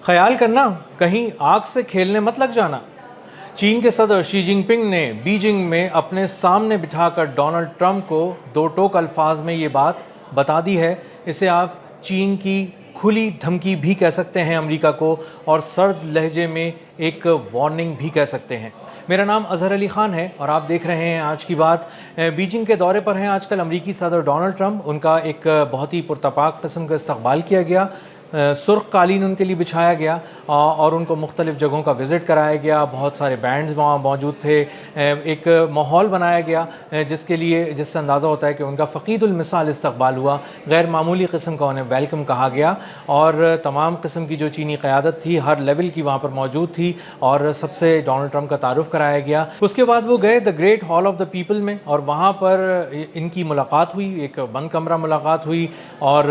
خیال کرنا کہیں آگ سے کھیلنے مت لگ جانا۔ چین کے صدر شی جن پنگ نے بیجنگ میں اپنے سامنے بٹھا کر ڈونلڈ ٹرمپ کو دو ٹوک الفاظ میں یہ بات بتا دی ہے۔ اسے آپ چین کی کھلی دھمکی بھی کہہ سکتے ہیں امریکہ کو، اور سرد لہجے میں ایک وارننگ بھی کہہ سکتے ہیں۔ میرا نام اظہر علی خان ہے اور آپ دیکھ رہے ہیں آج کی بات۔ بیجنگ کے دورے پر ہیں آج کل امریکی صدر ڈونلڈ ٹرمپ۔ ان کا ایک بہت ہی پرتپاک قسم کا استقبال کیا گیا، سرخ قالین ان کے لیے بچھایا گیا اور ان کو مختلف جگہوں کا وزٹ کرایا گیا۔ بہت سارے بینڈز وہاں موجود تھے، ایک ماحول بنایا گیا جس سے اندازہ ہوتا ہے کہ ان کا فقید المثال استقبال ہوا۔ غیر معمولی قسم کا انہیں ویلکم کہا گیا اور تمام قسم کی جو چینی قیادت تھی ہر لیول کی وہاں پر موجود تھی اور سب سے ڈونلڈ ٹرمپ کا تعارف کرایا گیا۔ اس کے بعد وہ گئے the great hall of the people میں اور وہاں پر ان کی ملاقات ہوئی، ایک بند کمرہ ملاقات ہوئی اور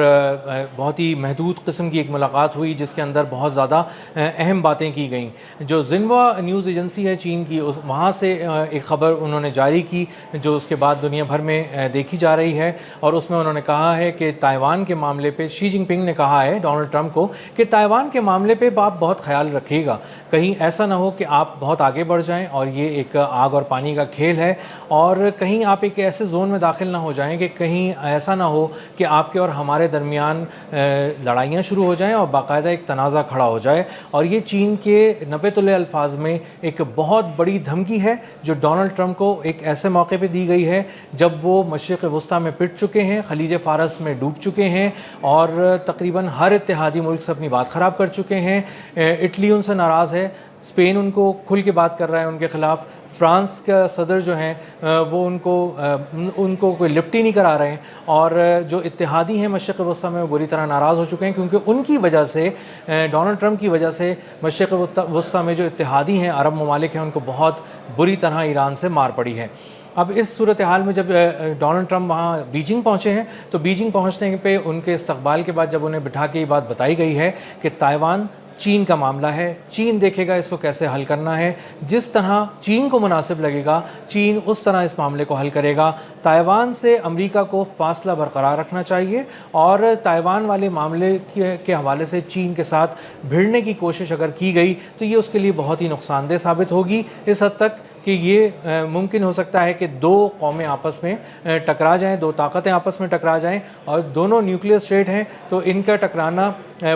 بہت ہی محدود قسم کی ایک ملاقات ہوئی جس کے اندر بہت زیادہ اہم باتیں کی گئیں۔ جو زنوا نیوز ایجنسی ہے چین کی، وہاں سے ایک خبر انہوں نے جاری کی جو اس کے بعد دنیا بھر میں دیکھی جا رہی ہے، اور اس میں انہوں نے کہا ہے کہ تائیوان کے معاملے پہ شی جن پنگ نے کہا ہے ڈونلڈ ٹرمپ کو کہ تائیوان کے معاملے پہ آپ بہت خیال رکھیے گا، کہیں ایسا نہ ہو کہ آپ بہت آگے بڑھ جائیں اور یہ ایک آگ اور پانی کا کھیل ہے، اور کہیں آپ ایک ایسے زون میں داخل نہ ہو جائیں کہ کہیں ایسا نہ ہو کہ آپ کے اور ہمارے درمیان لڑائیاں شروع ہو جائیں اور باقاعدہ ایک تنازع کھڑا ہو جائے۔ اور یہ چین کے نپے تلے الفاظ میں ایک بہت بڑی دھمکی ہے جو ڈونلڈ ٹرمپ کو ایک ایسے موقع پہ دی گئی ہے جب وہ مشرق وسطیٰ میں پٹ چکے ہیں، خلیج فارس میں ڈوب چکے ہیں اور تقریباً ہر اتحادی ملک سے اپنی بات خراب کر چکے ہیں۔ اٹلی ان سے ناراض ہے، اسپین ان کو کھل کے بات کر رہا ہے ان کے خلاف، فرانس کا صدر جو ہیں وہ ان کو کوئی لفٹ ہی نہیں کرا رہے ہیں، اور جو اتحادی ہیں مشرق وسطیٰ میں وہ بری طرح ناراض ہو چکے ہیں کیونکہ ان کی وجہ سے، ڈونلڈ ٹرمپ کی وجہ سے مشرق وسطیٰ میں جو اتحادی ہیں عرب ممالک ہیں ان کو بہت بری طرح ایران سے مار پڑی ہے۔ اب اس صورتحال میں جب ڈونلڈ ٹرمپ وہاں بیجنگ پہنچے ہیں تو بیجنگ پہنچنے پہ ان کے استقبال کے بعد جب انہیں بٹھا کے یہ بات بتائی گئی ہے کہ تائیوان چین کا معاملہ ہے، چین دیکھے گا اس کو کیسے حل کرنا ہے، جس طرح چین کو مناسب لگے گا چین اس طرح اس معاملے کو حل کرے گا۔ تائیوان سے امریکہ کو فاصلہ برقرار رکھنا چاہیے اور تائیوان والے معاملے کے حوالے سے چین کے ساتھ بھیڑنے کی کوشش اگر کی گئی تو یہ اس کے لیے بہت ہی نقصان دہ ثابت ہوگی، اس حد تک کہ یہ ممکن ہو سکتا ہے کہ دو قومیں آپس میں ٹکرا جائیں، دو طاقتیں آپس میں ٹکرا جائیں، اور دونوں نیوکلیئر اسٹیٹ ہیں تو ان کا ٹکرانا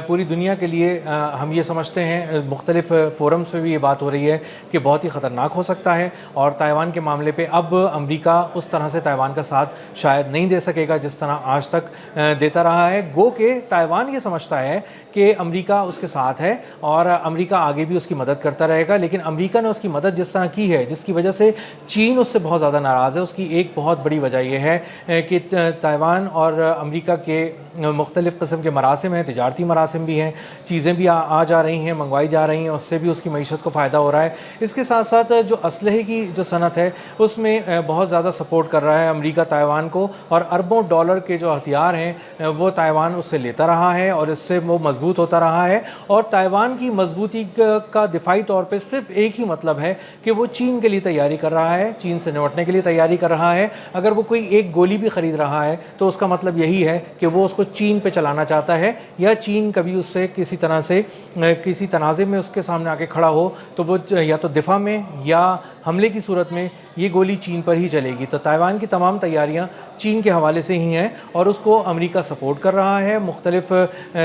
پوری دنیا کے لیے ہم یہ سمجھتے ہیں، مختلف فورمز پہ بھی یہ بات ہو رہی ہے کہ بہت ہی خطرناک ہو سکتا ہے، اور تائیوان کے معاملے پہ اب امریکہ اس طرح سے تائیوان کا ساتھ شاید نہیں دے سکے گا جس طرح آج تک دیتا رہا ہے۔ گو کہ تائیوان یہ سمجھتا ہے کہ امریکہ اس کے ساتھ ہے اور امریکہ آگے بھی اس کی مدد کرتا رہے گا، لیکن امریکہ نے اس کی مدد جس طرح کی ہے جس کی وجہ سے چین اس سے بہت زیادہ ناراض ہے، اس کی ایک بہت بڑی وجہ یہ ہے کہ تائیوان اور امریکہ کے مختلف قسم کے مراسم ہیں، تجارتی مراسم بھی ہیں، چیزیں بھی آ جا رہی ہیں، منگوائی جا رہی ہیں، اس سے بھی اس کی معیشت کو فائدہ ہو رہا ہے۔ اس کے ساتھ ساتھ جو اسلحے کی جو صنعت ہے اس میں بہت زیادہ سپورٹ کر رہا ہے امریکہ تائیوان کو، اور اربوں ڈالر کے جو ہتھیار ہیں وہ تائیوان اس سے لیتا رہا ہے اور اس سے وہ مضبوط ہوتا رہا ہے، اور تائیوان کی مضبوطی کا دفاعی طور پہ صرف ایک ہی مطلب ہے کہ وہ چین کے لیے تیاری کر رہا ہے، چین سے نمٹنے کے لیے تیاری کر رہا ہے۔ اگر وہ کوئی ایک گولی بھی خرید رہا ہے تو اس کا مطلب یہی ہے کہ وہ اس کو چین پہ چلانا چاہتا ہے، یا چین کبھی اس سے کسی طرح سے کسی تنازع میں اس کے سامنے آ کے کھڑا ہو تو وہ یا تو دفاع میں یا حملے کی صورت میں یہ گولی چین پر ہی چلے گی۔ تو تائیوان کی تمام تیاریاں چین کے حوالے سے ہی ہیں اور اس کو امریکہ سپورٹ کر رہا ہے، مختلف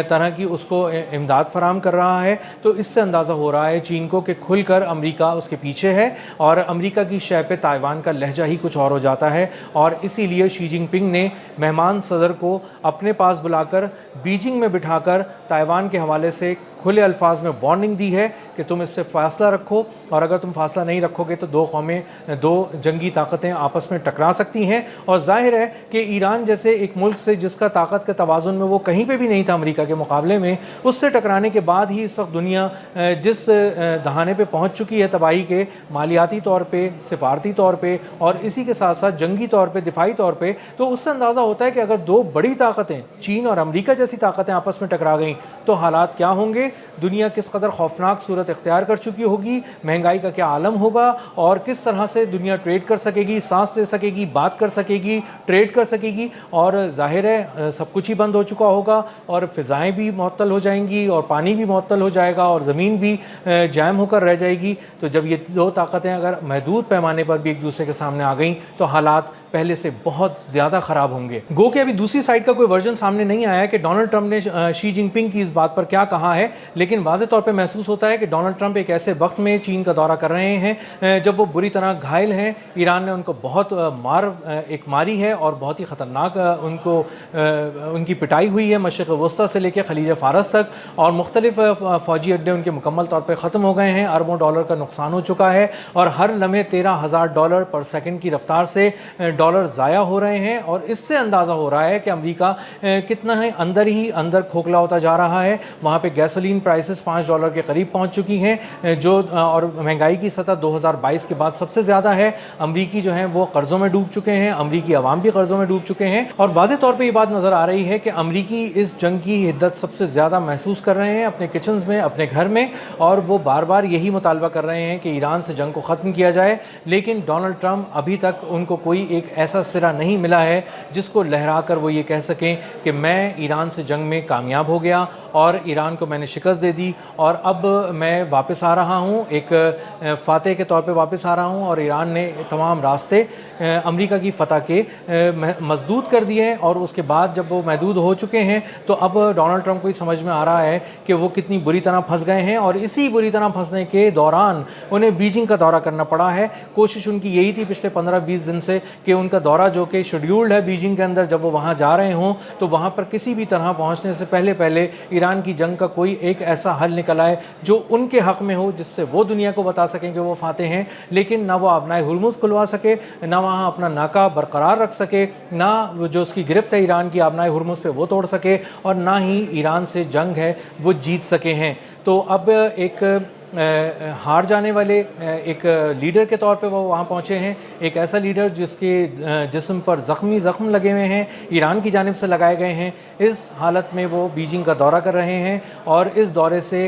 طرح کی اس کو امداد فراہم کر رہا ہے۔ تو اس سے اندازہ ہو رہا ہے چین کو کہ کھل کر امریکہ اس کے پیچھے ہے، اور امریکہ کی شے پہ تائیوان کا لہجہ ہی کچھ اور ہو جاتا ہے، اور اسی لیے شی جن پنگ نے مہمان صدر کو اپنے پاس بلا کر بیجنگ میں بٹھا کر تائیوان کے حوالے سے کھلے الفاظ میں وارننگ دی ہے کہ تم اس سے فاصلہ رکھو، اور اگر تم فاصلہ نہیں رکھو گے تو دو قومیں، دو جنگی طاقتیں آپس میں ٹکرا سکتی ہیں۔ اور ظاہر ہے کہ ایران جیسے ایک ملک سے جس کا طاقت کے توازن میں وہ کہیں پہ بھی نہیں تھا امریکہ کے مقابلے میں، اس سے ٹکرانے کے بعد ہی اس وقت دنیا جس دہانے پہ پہنچ چکی ہے تباہی کے، مالیاتی طور پہ، سفارتی طور پہ، اور اسی کے ساتھ ساتھ جنگی طور پہ، دفاعی طور پہ، تو اس سے اندازہ ہوتا ہے کہ اگر دو بڑی طاقتیں چین اور امریکہ جیسی طاقتیں آپس میں ٹکرا گئیں تو حالات کیا ہوں گے۔ دنیا کس قدر خوفناک صورت اختیار کر چکی ہوگی، مہنگائی کا کیا عالم ہوگا اور کس طرح سے دنیا ٹریڈ کر سکے گی، سانس لے سکے گی، بات کر سکے گی، ٹریڈ کر سکے گی. اور ظاہر ہے سب کچھ ہی بند ہو چکا ہوگا اور فضائیں بھی معطل ہو جائیں گی اور پانی بھی معطل ہو جائے گا اور زمین بھی جام ہو کر رہ جائے گی. تو جب یہ دو طاقتیں اگر محدود پیمانے پر بھی ایک دوسرے کے سامنے آ گئیں تو حالات پہلے سے بہت زیادہ خراب ہوں گے. گو کہ ابھی دوسری سائڈ کا کوئی ورژن سامنے نہیں آیا کہ ڈونلڈ ٹرمپ نے شی جن پنگ کی اس بات پر کیا کہا ہے، لیکن واضح طور پہ محسوس ہوتا ہے کہ ڈونلڈ ٹرمپ ایک ایسے وقت میں چین کا دورہ کر رہے ہیں جب وہ بری طرح گھائل ہیں. ایران نے ان کو بہت ماری ہے اور بہت ہی خطرناک ان کی پٹائی ہوئی ہے مشرق وسطیٰ سے لے کے خلیج فارس تک، اور مختلف فوجی اڈے ان کے مکمل طور پہ ختم ہو گئے ہیں. اربوں ڈالر کا نقصان ہو چکا ہے اور ہر لمحے $13,000 پر سیکنڈ کی رفتار سے ڈالر ضائع ہو رہے ہیں. اور اس سے اندازہ ہو رہا ہے کہ امریکہ کتنا ہے اندر ہی اندر کھوکھلا ہوتا جا رہا ہے. وہاں پہ گیسولین پرائسز $5 کے قریب پہنچ چکی ہیں جو اور مہنگائی کی سطح 2022 کے بعد سب سے زیادہ ہے. امریکی جو ہیں وہ قرضوں میں ڈوب چکے ہیں، امریکی عوام بھی قرضوں میں ڈوب چکے ہیں. اور واضح طور پہ یہ بات نظر آ رہی ہے کہ امریکی اس جنگ کی حدت سب سے زیادہ محسوس کر رہے ہیں اپنے کچنز میں، اپنے گھر میں، اور وہ بار بار یہی مطالبہ کر رہے ہیں کہ ایران سے جنگ کو ختم کیا جائے. لیکن ڈونلڈ ٹرمپ ابھی تک ان کو کوئی ایک ایسا سرا نہیں ملا ہے جس کو لہرا کر وہ یہ کہہ سکیں کہ میں ایران سے جنگ میں کامیاب ہو گیا اور ایران کو میں نے شکست دے دی اور اب میں واپس آ رہا ہوں، ایک فاتح کے طور پہ واپس آ رہا ہوں. اور ایران نے تمام راستے امریکہ کی فتح کے مسدود کر دیے ہیں. اور اس کے بعد جب وہ محدود ہو چکے ہیں تو اب ڈونلڈ ٹرمپ کو یہ سمجھ میں آ رہا ہے کہ وہ کتنی بری طرح پھنس گئے ہیں. اور اسی بری طرح پھنسنے کے دوران انہیں بیجنگ کا دورہ کرنا پڑا ہے. کوشش ان کی یہی تھی پچھلے 15-20 دن سے کہ ان کا دورہ جو کہ شیڈیولڈ ہے بیجنگ کے اندر، جب وہ وہاں جا رہے ہوں تو وہاں پر کسی بھی طرح پہنچنے سے پہلے ایران کی جنگ کا کوئی ایک ایسا حل نکل آئے جو ان کے حق میں ہو، جس سے وہ دنیا کو بتا سکیں کہ وہ فاتح ہیں. لیکن نہ وہ آبنائے ہرمز کھلوا سکے، نہ وہاں اپنا ناکہ برقرار رکھ سکے، نہ جو اس کی گرفت ہے ایران کی آبنائے ہرمز پہ وہ توڑ سکے، اور نہ ہی ایران سے جنگ ہے وہ جیت سکے ہیں. تو اب ایک ہار جانے والے ایک لیڈر کے طور پہ وہ وہاں پہنچے ہیں، ایک ایسا لیڈر جس کے جسم پر زخم لگے ہوئے ہیں، ایران کی جانب سے لگائے گئے ہیں. اس حالت میں وہ بیجنگ کا دورہ کر رہے ہیں اور اس دورے سے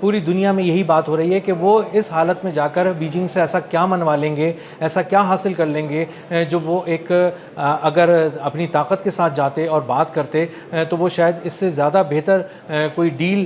پوری دنیا میں یہی بات ہو رہی ہے کہ وہ اس حالت میں جا کر بیجنگ سے ایسا کیا منوا لیں گے، ایسا کیا حاصل کر لیں گے جو وہ ایک اگر اپنی طاقت کے ساتھ جاتے اور بات کرتے تو وہ شاید اس سے زیادہ بہتر کوئی ڈیل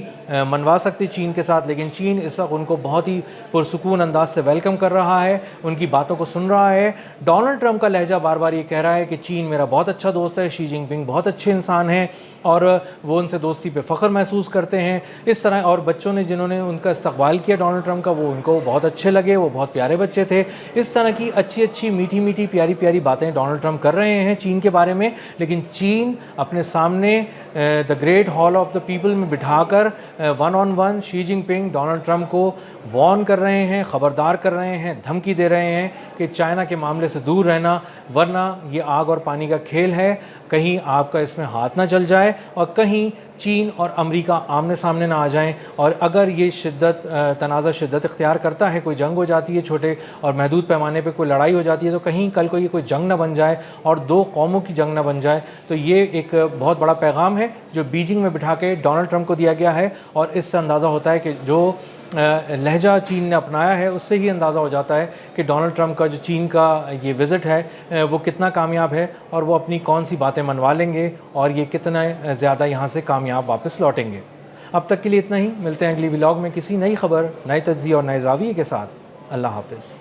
منوا سکتے چین کے ساتھ. لیکن چین اس وقت ان کو بہت ہی پرسکون انداز سے ویلکم کر رہا ہے، ان کی باتوں کو سن رہا ہے. ڈونلڈ ٹرمپ کا لہجہ بار بار یہ کہہ رہا ہے کہ چین میرا بہت اچھا دوست ہے، شی جن پنگ بہت اچھے انسان ہیں اور وہ ان سے دوستی پہ فخر محسوس کرتے ہیں. اس طرح اور بچوں نے جنہوں نے ان کا استقبال کیا ڈونلڈ ٹرمپ کا، وہ ان کو بہت اچھے لگے، وہ بہت پیارے بچے تھے. اس طرح کی اچھی میٹھی پیاری باتیں ڈونلڈ ٹرمپ کر رہے ہیں چین کے بارے میں. لیکن چین اپنے سامنے the great hall of the people میں بٹھا کر ون آن ون شی جن پنگ ڈونلڈ ٹرمپ کو وارن کر رہے ہیں، خبردار کر رہے ہیں، دھمکی دے رہے ہیں کہ چائنا کے معاملے سے دور رہنا، ورنہ یہ آگ اور پانی کا کھیل ہے، کہیں آپ کا اس میں ہاتھ نہ چل جائے اور کہیں چین اور امریکہ آمنے سامنے نہ آ جائیں. اور اگر یہ تنازع شدت اختیار کرتا ہے، کوئی جنگ ہو جاتی ہے چھوٹے اور محدود پیمانے پہ کوئی لڑائی ہو جاتی ہے، تو کہیں کل کو یہ کوئی جنگ نہ بن جائے اور دو قوموں کی جنگ نہ بن جائے. تو یہ ایک بہت بڑا پیغام ہے جو بیجنگ میں بٹھا کے ڈونلڈ ٹرمپ کو دیا گیا ہے. اور اس سے اندازہ ہوتا ہے کہ جو لہجہ چین نے اپنایا ہے اس سے ہی اندازہ ہو جاتا ہے کہ ڈونلڈ ٹرمپ کا جو چین کا یہ وزٹ ہے وہ کتنا کامیاب ہے اور وہ اپنی کون سی باتیں منوا لیں گے اور یہ کتنا زیادہ یہاں سے کامیاب واپس لوٹیں گے. اب تک کے لیے اتنا ہی، ملتے ہیں اگلی ولاگ میں کسی نئی خبر، نئے تجزیے اور نئے زاویے کے ساتھ. اللہ حافظ.